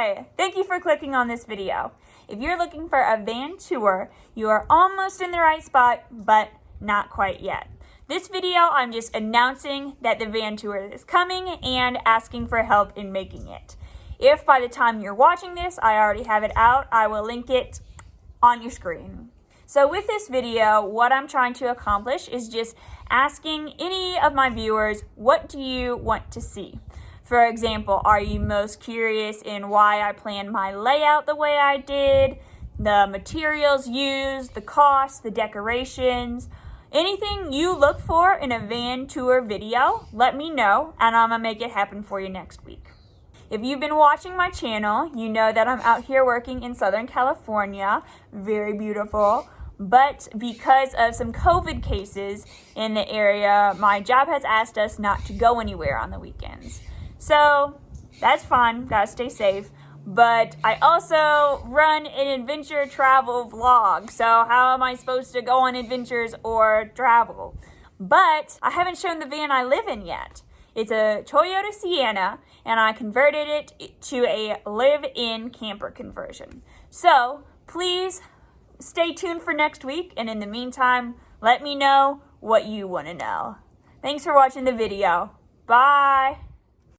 Hi! Thank you for clicking on this video. If you're looking for a van tour, you are almost in the right spot, but not quite yet. This video, I'm just announcing that the van tour is coming and asking for help in making it. If by the time you're watching this, I already have it out, I will link it on your screen. So with this video, what I'm trying to accomplish is just asking any of my viewers, what do you want to see? For example, are you most curious in why I planned my layout the way I did, the materials used, the cost, the decorations, anything you look for in a van tour video, let me know and I'm gonna make it happen for you next week. If you've been watching my channel, you know that I'm out here working in Southern California, very beautiful. But because of some COVID cases in the area, my job has asked us not to go anywhere on the weekends. So that's fine, gotta stay safe. But I also run an adventure travel vlog. So how am I supposed to go on adventures or travel? But I haven't shown the van I live in yet. It's a Toyota Sienna and I converted it to a live-in camper conversion. So please stay tuned for next week, and in the meantime, let me know what you want to know. Thanks for watching the video. Bye!